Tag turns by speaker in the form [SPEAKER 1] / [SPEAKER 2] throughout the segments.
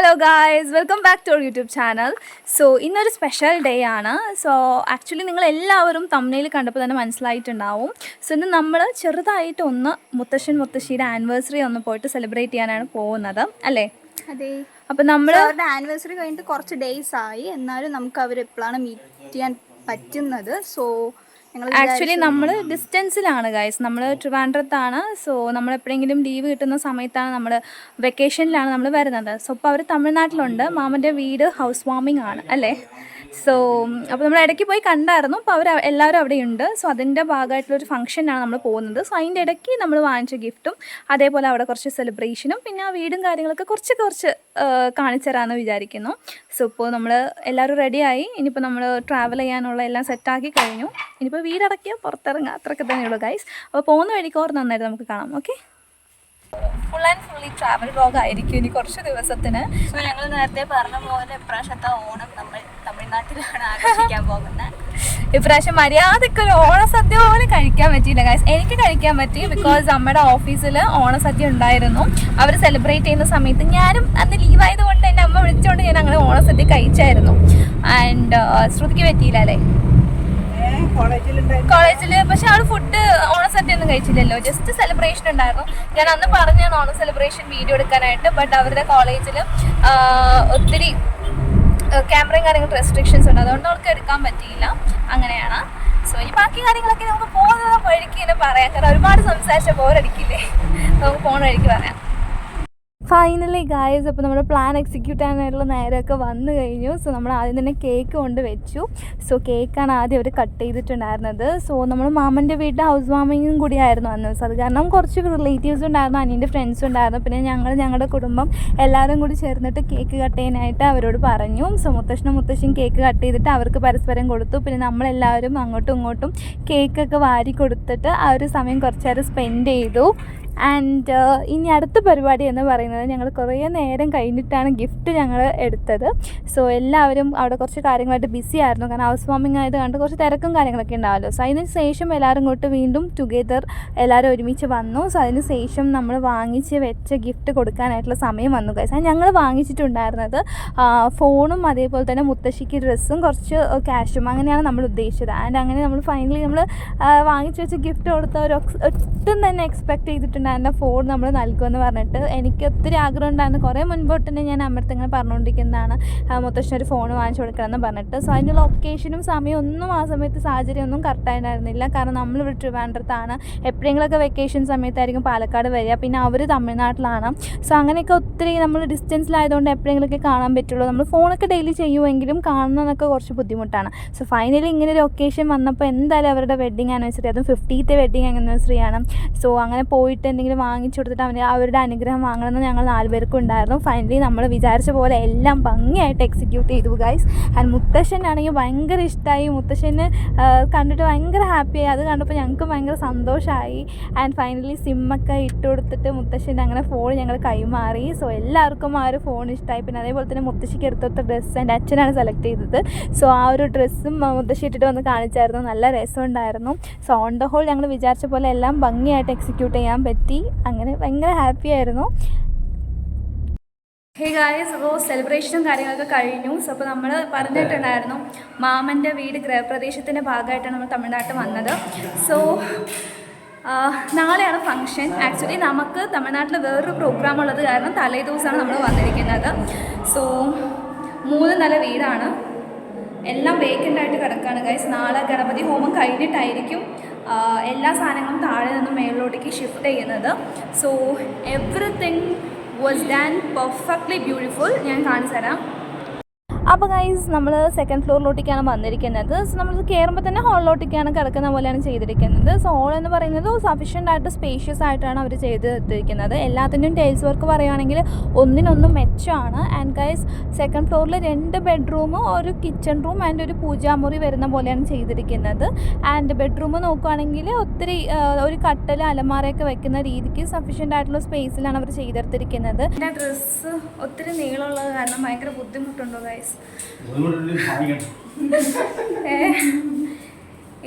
[SPEAKER 1] Hello guys, welcome back to our YouTube channel. So ഇന്നൊരു special day ആണ്. So actually നിങ്ങൾ എല്ലാവരും തമ്മിൽ കണ്ടപ്പോൾ തന്നെ മനസ്സിലായിട്ടുണ്ടാവും. സോ ഇന്ന് നമ്മൾ ചെറുതായിട്ട് ഒന്ന് മുത്തശ്ശിയുടെ ആനിവേഴ്സറി ഒന്ന് പോയിട്ട് സെലിബ്രേറ്റ് ചെയ്യാനാണ് പോകുന്നത് അല്ലേ?
[SPEAKER 2] അതെ.
[SPEAKER 1] അപ്പം നമ്മൾ
[SPEAKER 2] അവരുടെ ആനിവേഴ്സറി കഴിഞ്ഞിട്ട് കുറച്ച് ഡേയ്സ് ആയി, എന്നാലും നമുക്ക് അവർ എപ്പോഴാണ് മീറ്റ് ചെയ്യാൻ പറ്റുന്നത്. സോ
[SPEAKER 1] ആക്ച്വലി നമ്മൾ ഡിസ്റ്റൻസിലാണ് ഗൈസ്. നമ്മൾ ട്രിവാൻഡ്രത്താണ്. സോ നമ്മൾ എപ്പോഴെങ്കിലും ലീവ് കിട്ടുന്ന സമയത്താണ്, നമ്മൾ വെക്കേഷനിലാണ് നമ്മൾ വരുന്നത്. സോ അപ്പോൾ അവർ തമിഴ്നാട്ടിലുണ്ട്. മാമൻ്റെ വീട് ഹൗസ് വാമിംഗ് ആണ് അല്ലേ? സോ അപ്പോൾ നമ്മൾ ഇടയ്ക്ക് പോയി കണ്ടായിരുന്നു. അപ്പോൾ എല്ലാവരും അവിടെയുണ്ട്. സോ അതിൻ്റെ ഭാഗമായിട്ടുള്ളൊരു ഫംഗ്ഷനാണ് നമ്മൾ പോകുന്നത്. സോ അതിൻ്റെ ഇടയ്ക്ക് നമ്മൾ വാങ്ങിച്ച ഗിഫ്റ്റും അതേപോലെ അവിടെ കുറച്ച് സെലിബ്രേഷനും പിന്നെ ആ വീടും കാര്യങ്ങളൊക്കെ കുറച്ച് കാണിച്ചു തരാമെന്ന് വിചാരിക്കുന്നു. സോ ഇപ്പോൾ നമ്മൾ എല്ലാവരും റെഡിയായി. ഇനിയിപ്പോൾ നമ്മൾ ട്രാവൽ ചെയ്യാനുള്ള എല്ലാം സെറ്റാക്കി കഴിഞ്ഞു. ഇനിയിപ്പോൾ വീടടക്കിയ പുറത്തിറങ്ങുക, അത്രയൊക്കെ തന്നെയുള്ളൂ ഗൈസ്. അപ്പോൾ പോകുന്ന വഴിക്ക് ഓർ നന്നായിട്ട് നമുക്ക് കാണാം. Okay, full and fully travel vlog ആയിരിക്കും ഇനി കുറച്ച് ദിവസത്തിന്.
[SPEAKER 2] സോ ഞങ്ങൾ നേരത്തെ പറഞ്ഞ പോലെ ഇപ്രാവശ്യത്തെ ഓണം നമ്മൾ തമിഴ്നാട്ടിലാണ് ആഘോഷിക്കാൻ പോകുന്നത്.
[SPEAKER 1] ഇപ്രാവശ്യം മര്യാദക്കൊരു ഓണസദ്യ പോലും കഴിക്കാൻ പറ്റിയില്ല ഗൈസ്. എനിക്ക് കഴിക്കാൻ പറ്റി, ബിക്കോസ് നമ്മുടെ ഓഫീസിൽ ഓണസദ്യ ഉണ്ടായിരുന്നു. അവർ സെലിബ്രേറ്റ് ചെയ്യുന്ന സമയത്ത് ഞാനും അന്ന് ലീവായത് കൊണ്ട് എൻ്റെ അമ്മ വിളിച്ചുകൊണ്ട് ഞാൻ അങ്ങനെ ഓണസദ്യ കഴിച്ചായിരുന്നു. ആൻഡ് ശ്രുതിക്ക് പറ്റിയില്ല അല്ലേ കോളേജിൽ? പക്ഷെ ആൾ ഫുഡ് ഓണസദ്യ ഒന്നും കഴിച്ചില്ലല്ലോ, ജസ്റ്റ് സെലിബ്രേഷൻ ഉണ്ടായിരുന്നു. ഞാൻ അന്ന് പറഞ്ഞാണ് ഓണം സെലിബ്രേഷൻ വീഡിയോ എടുക്കാനായിട്ട്. ബട്ട് അവരുടെ കോളേജിൽ ഒത്തിരി ക്യാമറയും കാര്യങ്ങളും റെസ്ട്രിക്ഷൻസ് ഉണ്ട്, അതുകൊണ്ട് അവർക്ക് എടുക്കാൻ പറ്റിയില്ല. അങ്ങനെയാണ്. സോ ഈ ബാക്കി കാര്യങ്ങളൊക്കെ നമുക്ക് പോകുന്ന വഴിക്ക് തന്നെ പറയാം, കാരണം ഒരുപാട് സംസാരിച്ച ബോറടിക്കില്ലേ. നമുക്ക് പോകുന്ന വഴിക്ക് പറയാം. ഫൈനലി ഗായ്സ്, അപ്പോൾ നമ്മുടെ പ്ലാൻ എക്സിക്യൂട്ട് ചെയ്യാനായിട്ടുള്ള നേരമൊക്കെ വന്നു കഴിഞ്ഞു. സോ നമ്മൾ ആദ്യം തന്നെ കേക്ക് കൊണ്ട് വെച്ചു. സോ കേക്കാണ് ആദ്യം അവർ കട്ട് ചെയ്തിട്ടുണ്ടായിരുന്നത്. സോ നമ്മൾ മാമൻ്റെ വീട്ടിൽ ഹൗസ് വാമിങ്ങും കൂടിയായിരുന്നു അന്ന് ദിവസം. അത് കാരണം കുറച്ച് റിലേറ്റീവ്സ് ഉണ്ടായിരുന്നു, അനിയൻ്റെ ഫ്രണ്ട്സ് ഉണ്ടായിരുന്നു. പിന്നെ ഞങ്ങളുടെ കുടുംബം എല്ലാവരും കൂടി ചേർന്നിട്ട് കേക്ക് കട്ട് ചെയ്യാനായിട്ട് അവരോട് പറഞ്ഞു. സോ മുത്തശ്ശിയും കേക്ക് കട്ട് ചെയ്തിട്ട് അവർക്ക് പരസ്പരം കൊടുത്തു. പിന്നെ നമ്മളെല്ലാവരും അങ്ങോട്ടും ഇങ്ങോട്ടും കേക്കൊക്കെ വാരി കൊടുത്തിട്ട് ആ ഒരു സമയം കുറച്ച് നേരം സ്പെൻഡ് ചെയ്തു. ആൻഡ് ഇനി അടുത്ത പരിപാടി എന്ന് പറയുന്നത്, ഞങ്ങൾ കുറേ നേരം കഴിഞ്ഞിട്ടാണ് ഗിഫ്റ്റ് ഞങ്ങൾ എടുത്തത്. സോ എല്ലാവരും അവിടെ കുറച്ച് കാര്യങ്ങളായിട്ട് ബിസി ആയിരുന്നു, കാരണം ഹൗസ് വാമിംഗ് ആയത് കണ്ട് കുറച്ച് തിരക്കും കാര്യങ്ങളൊക്കെ ഉണ്ടാവുമല്ലോ. സോ അതിന് ശേഷം എല്ലാവരും ഇങ്ങോട്ട് വീണ്ടും ടുഗെദർ എല്ലാവരും ഒരുമിച്ച് വന്നു. സോ അതിന് ശേഷം നമ്മൾ വാങ്ങിച്ച് വെച്ച ഗിഫ്റ്റ് കൊടുക്കാനായിട്ടുള്ള സമയം വന്നു ഗൈസ്. അത് ഞങ്ങൾ വാങ്ങിച്ചിട്ടുണ്ടായിരുന്നത് ഫോണും അതേപോലെ തന്നെ മുത്തശ്ശിക്ക് ഡ്രസ്സും കുറച്ച് ക്യാഷും, അങ്ങനെയാണ് നമ്മൾ ഉദ്ദേശിച്ചത്. ആൻഡ് അങ്ങനെ നമ്മൾ ഫൈനലി നമ്മൾ വാങ്ങിച്ച് വെച്ച ഗിഫ്റ്റ് കൊടുത്തവർ ഒട്ടും തന്നെ എക്സ്പെക്ട് ചെയ്തിട്ടുണ്ടായിരുന്ന ഫോൺ നമ്മൾ നൽകുമെന്ന് പറഞ്ഞിട്ട്. എനിക്ക് ഒത്തിരി ആഗ്രഹം ഉണ്ടായിരുന്നു, കുറേ മുൻപോട്ട് തന്നെ ഞാൻ അമ്മടുത്ത് ഇങ്ങനെ പറഞ്ഞുകൊണ്ടിരിക്കുന്നതാണ് മുത്തശ്ശനൊരു ഫോൺ വാങ്ങിച്ചു കൊടുക്കണമെന്ന് പറഞ്ഞിട്ട്. സോ അതിനുള്ള ഒക്കേഷനും സമയം ഒന്നും ആ സമയത്ത് സാഹചര്യം ഒന്നും കറക്റ്റായിട്ടുണ്ടായിരുന്നില്ല, കാരണം നമ്മളിവിടെ ട്രിവാൻഡ്രത്താണ്. എപ്പോഴെങ്കിലുമൊക്കെ വെക്കേഷൻ സമയത്തായിരിക്കും പാലക്കാട് വരിക, പിന്നെ അവർ തമിഴ്നാട്ടിലാണ്. സോ അങ്ങനെയൊക്കെ ഒത്തിരി നമ്മൾ ഡിസ്റ്റൻസിലായതുകൊണ്ട് എപ്പോഴെങ്കിലുമൊക്കെ കാണാൻ പറ്റുള്ളൂ. നമ്മൾ ഫോണൊക്കെ ഡെയിലി ചെയ്യുമെങ്കിലും കാണുന്നതൊക്കെ കുറച്ച് ബുദ്ധിമുട്ടാണ്. സോ ഫൈനലി ഇങ്ങനെ ഒരു ഒക്കേഷൻ വന്നപ്പോൾ എന്തായാലും അവരുടെ വെഡ്ഡിങ് ആനിവേഴ്സറി, അതും 50th വെഡ്ഡിങ് ആനിവേഴ്സറി ആണ്. സോ അങ്ങനെ പോയിട്ട് എന്തെങ്കിലും വാങ്ങിച്ചു കൊടുത്തിട്ട് അവരുടെ അനുഗ്രഹം വാങ്ങണമെന്ന് ഞങ്ങൾ 4 പേർക്കും ഉണ്ടായിരുന്നു. ഫൈനലി നമ്മൾ വിചാരിച്ച പോലെ എല്ലാം ഭംഗിയായിട്ട് എക്സിക്യൂട്ട് ചെയ്തു ഗൈസ്. ആൻഡ് മുത്തശ്ശനാണെങ്കിൽ ഭയങ്കര ഇഷ്ടമായി, മുത്തശ്ശന് കണ്ടിട്ട് ഭയങ്കര ഹാപ്പിയായി. അത് കണ്ടപ്പോൾ ഞങ്ങൾക്ക് ഭയങ്കര സന്തോഷമായി. ആൻഡ് ഫൈനലി സിമ്മൊക്കെ ഇട്ട് കൊടുത്തിട്ട് മുത്തശ്ശൻ്റെ അങ്ങനെ ഫോൺ ഞങ്ങൾ കൈമാറി. സോ എല്ലാവർക്കും ആ ഒരു ഫോൺ ഇഷ്ടമായി. പിന്നെ അതേപോലെ തന്നെ മുത്തശ്ശിക്ക് എടുത്തൊത്ത ഡ്രസ്സ് എൻ്റെ അച്ഛനാണ് സെലക്ട് ചെയ്തത്. സോ ആ ഒരു ഡ്രസ്സും മുത്തശ്ശി ഇട്ടിട്ട് വന്ന് കാണിച്ചായിരുന്നു, നല്ല രസമുണ്ടായിരുന്നു. സോ ഓൺ ദ ഹോൾ ഞങ്ങൾ വിചാരിച്ച പോലെ എല്ലാം ഭംഗിയായിട്ട് എക്സിക്യൂട്ട് ചെയ്യാൻ പറ്റി. അങ്ങനെ ഭയങ്കര ഹാപ്പി ആയിരുന്നു. ഹേ ഗായ്സ്, അപ്പോൾ സെലിബ്രേഷനും കാര്യങ്ങളൊക്കെ കഴിഞ്ഞു. സോ അപ്പോൾ നമ്മൾ പറഞ്ഞിട്ടുണ്ടായിരുന്നു മാമൻ്റെ വീട് ഗൃഹപ്രദേശത്തിൻ്റെ ഭാഗമായിട്ടാണ് നമ്മൾ തമിഴ്നാട്ടിൽ വന്നത്. സോ നാളെയാണ് ഫംഗ്ഷൻ. ആക്ച്വലി നമുക്ക് തമിഴ്നാട്ടിൽ വേറൊരു പ്രോഗ്രാം ഉള്ളത് കാരണം തലേ ദിവസമാണ് നമ്മൾ വന്നിരിക്കുന്നത്. സോ 3 നില വീടാണ്, എല്ലാം വേക്കൻ്റായിട്ട് കിടക്കുകയാണ് ഗൈസ്. നാളെ ഗണപതി ഹോമം കഴിഞ്ഞിട്ടായിരിക്കും എല്ലാ സാധനങ്ങളും താഴെ നിന്നും മേളിലോട്ടേക്ക് ഷിഫ്റ്റ് ചെയ്യുന്നത്. So everything was done perfectly beautiful. ഞാൻ കാണിച്ചു തരാം. അപ്പോൾ ഗൈസ്, നമ്മൾ 2nd ഫ്ലോറിലോട്ടേക്കാണ് വന്നിരിക്കുന്നത്. സോ നമ്മൾ കയറുമ്പോൾ തന്നെ ഹോളിലോട്ടേക്കാണ് കിടക്കുന്ന പോലെയാണ് ചെയ്തിരിക്കുന്നത്. സോ ഹോൾ എന്ന് പറയുന്നത് സഫീഷ്യൻ്റ് ആയിട്ട് സ്പേഷ്യസ് ആയിട്ടാണ് അവർ ചെയ്തിരിക്കുന്നത്. എല്ലാത്തിൻ്റെയും ടൈൽസ് വർക്ക് പറയുകയാണെങ്കിൽ ഒന്നിനൊന്നും മെച്ചമാണ്. ആൻഡ് ഗൈസ്, 2nd ഫ്ലോറിൽ 2 ബെഡ്റൂമും ഒരു കിച്ചൺ റൂം ആൻഡ് ഒരു പൂജാമുറി വരുന്ന പോലെയാണ് ചെയ്തിരിക്കുന്നത്. ആൻഡ് ബെഡ്റൂം നോക്കുകയാണെങ്കിൽ ഒത്തിരി ഒരു കട്ടൽ അലമാരയൊക്കെ വെക്കുന്ന രീതിക്ക് സഫീഷ്യൻ്റ് ആയിട്ടുള്ള സ്പേസിലാണ് അവർ ചെയ്തെടുത്തിരിക്കുന്നത്. എൻ്റെ ഡ്രസ്സ് ഒത്തിരി നീളമുള്ളത് കാരണം ഭയങ്കര ബുദ്ധിമുട്ടുണ്ടോ ഗൈസ്?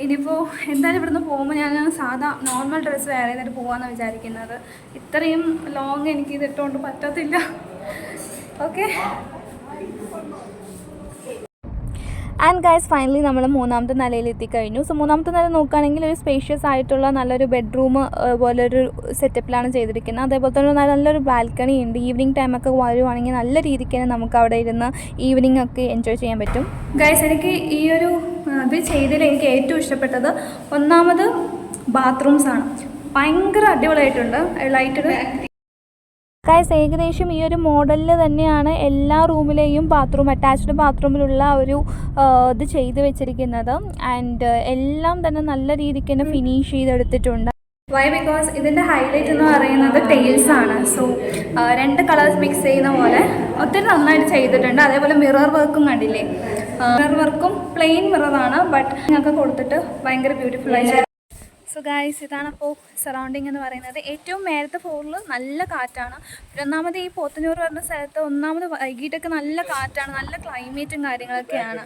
[SPEAKER 1] ഇനിയിപ്പോൾ എന്തായാലും ഇവിടുന്ന് പോകുമ്പോൾ ഞാൻ സാധാ നോർമൽ ഡ്രസ്സ് വെയർ ചെയ്തിട്ട് പോകാമെന്നാണ് വിചാരിക്കുന്നത്. ഇത്രയും ലോങ് എനിക്ക് ഇതിട്ടുകൊണ്ട് പറ്റത്തില്ല. ഓക്കെ. ആൻഡ് ഗൈസ് ഫൈനലി നമ്മൾ മൂന്നാമത്തെ നിലയിൽ എത്തിക്കഴിഞ്ഞു. സോ മൂന്നാമത്തെ നില നോക്കുകയാണെങ്കിൽ ഒരു സ്പേഷ്യസ് ആയിട്ടുള്ള നല്ലൊരു ബെഡ്റൂം പോലൊരു സെറ്റപ്പിലാണ് ചെയ്തിരിക്കുന്നത്. അതേപോലെ തന്നെ നല്ലൊരു ബാൽക്കണി ഉണ്ട്. ഈവനിങ് ടൈമൊക്കെ വരുവാണെങ്കിൽ നല്ല രീതിക്ക് തന്നെ നമുക്ക് അവിടെ ഇരുന്ന് ഈവനിങ് ഒക്കെ എൻജോയ് ചെയ്യാൻ പറ്റും. ഗൈസ് എനിക്ക് ഈ ഒരു ഇത് ചെയ്തതിൽ എനിക്ക് ഏറ്റവും ഇഷ്ടപ്പെട്ടത് ഒന്നാമത് ബാത്റൂംസാണ്. ഭയങ്കര അടിപൊളിയായിട്ടുണ്ട്. ലൈറ്റൊരു ഗൈസ് ഏകദേശം ഈ ഒരു മോഡലിൽ തന്നെയാണ് എല്ലാ റൂമിലെയും ബാത്റൂം, അറ്റാച്ച്ഡ് ബാത്റൂമിലുള്ള ഒരു ഇത് ചെയ്ത് വെച്ചിരിക്കുന്നത്. ആൻഡ് എല്ലാം തന്നെ നല്ല രീതിക്ക് തന്നെ ഫിനിഷ് ചെയ്തെടുത്തിട്ടുണ്ട്. വൈ ബിക്കോസ് ഇതിൻ്റെ ഹൈലൈറ്റ് എന്ന് പറയുന്നത് ടൈൽസ് ആണ്. സോ 2 കളേഴ്സ് മിക്സ് ചെയ്യുന്ന പോലെ ഒത്തിരി നന്നായിട്ട് ചെയ്തിട്ടുണ്ട്. അതേപോലെ മിറർ വർക്കും കണ്ടില്ലേ, മിറർ വർക്കും പ്ലെയിൻ മിററാണ്, ബട്ട് നിങ്ങൾക്ക് കൊടുത്തിട്ട് ഭയങ്കര ബ്യൂട്ടിഫുൾ ആയിട്ട്. സോ ഗൈസ് ഇതാണപ്പോൾ സറൗണ്ടിങ് എന്ന് പറയുന്നത്. ഏറ്റവും മേലത്തെ ഫ്ലോറിൽ നല്ല കാറ്റാണ്. ഒന്നാമത് ഈ പോത്തന്നൂർ പറഞ്ഞ സ്ഥലത്ത് ഒന്നാമത് വൈകിട്ടൊക്കെ നല്ല കാറ്റാണ്, നല്ല ക്ലൈമറ്റും കാര്യങ്ങളൊക്കെയാണ്.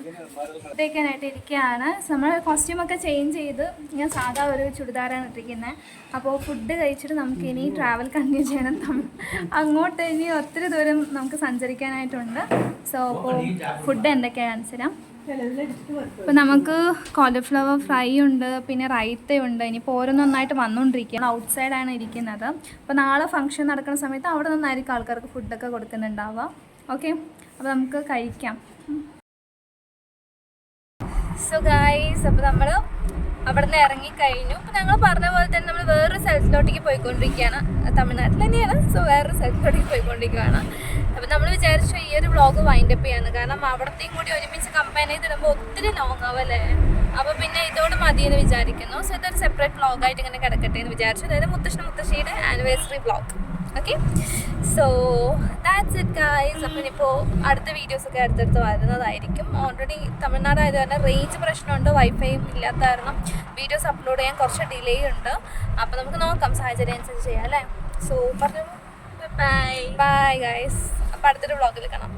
[SPEAKER 1] ഇതൊക്കെയായിട്ട് ഇരിക്കുകയാണ്. നമ്മൾ കോസ്റ്റ്യൂമൊക്കെ ചേഞ്ച് ചെയ്ത് ഞാൻ സാധാ ഒരു ചുരിദാറാണ് ഇട്ടിരിക്കുന്നത്. അപ്പോൾ ഫുഡ് കഴിച്ചിട്ട് നമുക്കിനി ട്രാവൽ കണ്ടിന്യൂ ചെയ്യണം. അങ്ങോട്ട് ഇനി ഒത്തിരി ദൂരം നമുക്ക് സഞ്ചരിക്കാനായിട്ടുണ്ട്. സോ അപ്പോൾ ഫുഡ് എന്തൊക്കെയാണ് കാണിച്ചു തരാം. അപ്പോൾ നമുക്ക് കോളിഫ്ലവർ ഫ്രൈ ഉണ്ട്, പിന്നെ റൈത്തയുണ്ട്. ഇനിയിപ്പോൾ ഓരോന്നൊന്നായിട്ട് വന്നുകൊണ്ടിരിക്കുകയാണ്. ഔട്ട് സൈഡാണ് ഇരിക്കുന്നത്. അപ്പോൾ നാളെ ഫംഗ്ഷൻ നടക്കുന്ന സമയത്ത് അവിടെ നിന്നായിരിക്കും ആൾക്കാർക്ക് ഫുഡൊക്കെ കൊടുക്കുന്നുണ്ടാവുക. ഓക്കെ, അപ്പോൾ നമുക്ക് കഴിക്കാം. സോ ഗൈസ് അപ്പോൾ നമ്മൾ അവിടെ നിന്ന് ഇറങ്ങിക്കഴിഞ്ഞു. അപ്പോൾ ഞങ്ങൾ പറഞ്ഞ പോലെ തന്നെ നമ്മൾ വേറൊരു സ്ഥലത്തിലോട്ടേക്ക് പോയിക്കൊണ്ടിരിക്കുകയാണ്. തമിഴ്നാട്ടിൽ തന്നെയാണ്. സോ വേറൊരു സ്ഥലത്തിലോട്ടേക്ക് പോയിക്കൊണ്ടിരിക്കുകയാണ്. അപ്പോൾ നമ്മൾ വിചാരിച്ചു ഈ ഒരു വ്ളോഗ് വൈൻഡപ്പ് ചെയ്യാന്ന്. കാരണം അവിടത്തെയും കൂടി ഒരുമിച്ച് കമ്പയർ ചെയ്തിടുമ്പോൾ ഒത്തിരി ലോങ് ആവല്ലേ. അപ്പോൾ പിന്നെ ഇതോട് മതിയെന്ന് വിചാരിക്കുന്നു. സോ ഇതൊരു സെപ്പറേറ്റ് വ്ളോഗായിട്ട് ഇങ്ങനെ കിടക്കട്ടെ എന്ന് വിചാരിച്ചു. അതായത് മുത്തശ്ശിയുടെ anniversary vlog. Okay, so that's it guys. അപ്പം ഇനിയിപ്പോൾ അടുത്ത വീഡിയോസൊക്കെ അടുത്തടുത്ത് വരുന്നതായിരിക്കും. ഓൾറെഡി തമിഴ്നാട് ആയത് കാരണം റേഞ്ച് പ്രശ്നമുണ്ട്, വൈഫൈയും ഇല്ലാത്ത കാരണം വീഡിയോസ് അപ്ലോഡ് ചെയ്യാൻ കുറച്ച് ഡിലേ ഉണ്ട്. അപ്പോൾ നമുക്ക് നോക്കാം, സാഹചര്യം അനുസരിച്ച് ചെയ്യാം അല്ലേ. സോ പറഞ്ഞു ബൈ ബൈ ഗൈസ്. അപ്പോൾ അടുത്തൊരു വ്ളോഗിൽ കാണാം.